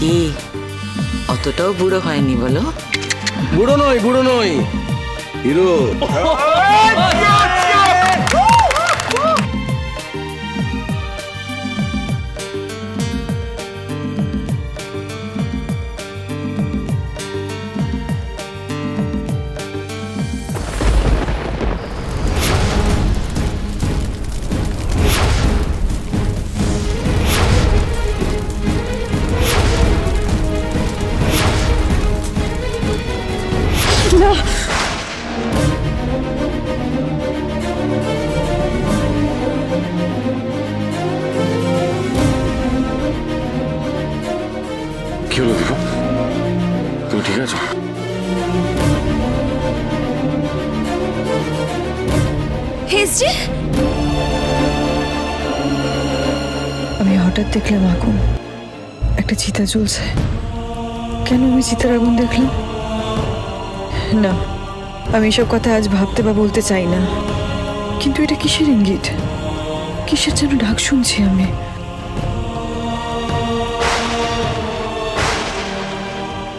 কি অতটাও বুড়ো হয়নি বলো? বুড়ো নই হিরো। কি হলো দীপক, তুমি ঠিক আছো? আমি হঠাৎ দেখলাম আগুন, একটা চিতা জ্বলছে। কেন আমি চিতার আগুন দেখলাম? না, আমি এসব কথা আজ ভাবতে বা বলতে চাই না। কিন্তু এটা কিসের ইঙ্গিত? কিসের যেন ডাক শুনছি আমি।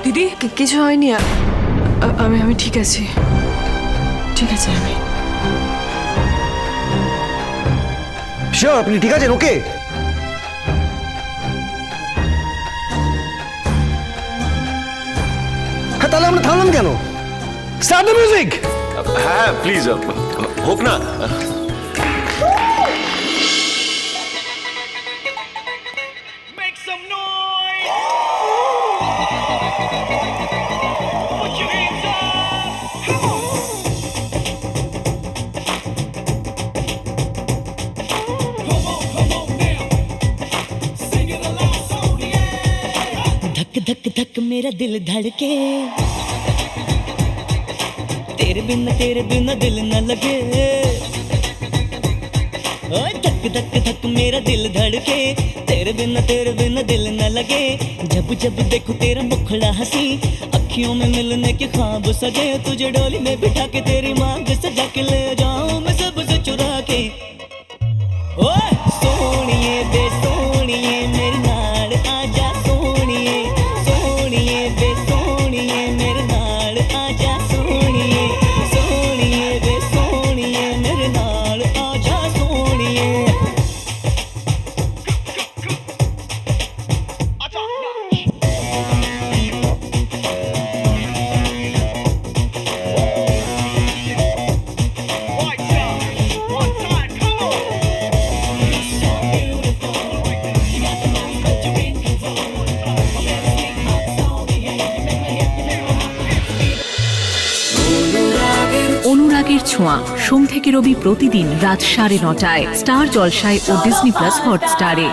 দিদি, কিছু হয়নি। আমি ঠিক আছি, ঠিক আছে। আমি শিওর আপনি ঠিক আছেন? ওকে, হ্যাঁ তাহলে আমরা থামলাম কেন? Start the music. হ্যাঁ প্লিজ হোক না। Make some noise! Put your hands up! Come on! Come on now! Sing it aloud, Sony! धक धक धक मेरा दिल धड़के, तेरे बिना दिल न लगे। ओए धक धक धक मेरा दिल धड़के, तेरे बिना दिल न लगे। जब जब देखो तेरा मुखड़ा हंसी, अखियों में मिलने के ख्वाब सजे। तुझे डोली में बिठा के तेरी मांग सजा के ले जाऊं मैं सबसे चुरा के। ओए सोनिए बे सोनिए मेरे नाल आजा सोनिए, सोनिए बे सोनिए मेरे नाल आजा सोनिए, सोनिए बे सोनिए मेरे नाल आजा सोनिए। One time, come on! You're so beautiful. You got the most that you're in control. Let us make my Sony. You make my hip অনুরাগের ছোঁয়া সোম থেকে রবি প্রতিদিন রাত 9:30টায় স্টার জলসায় ও ডিজনি প্লাস হটস্টারে।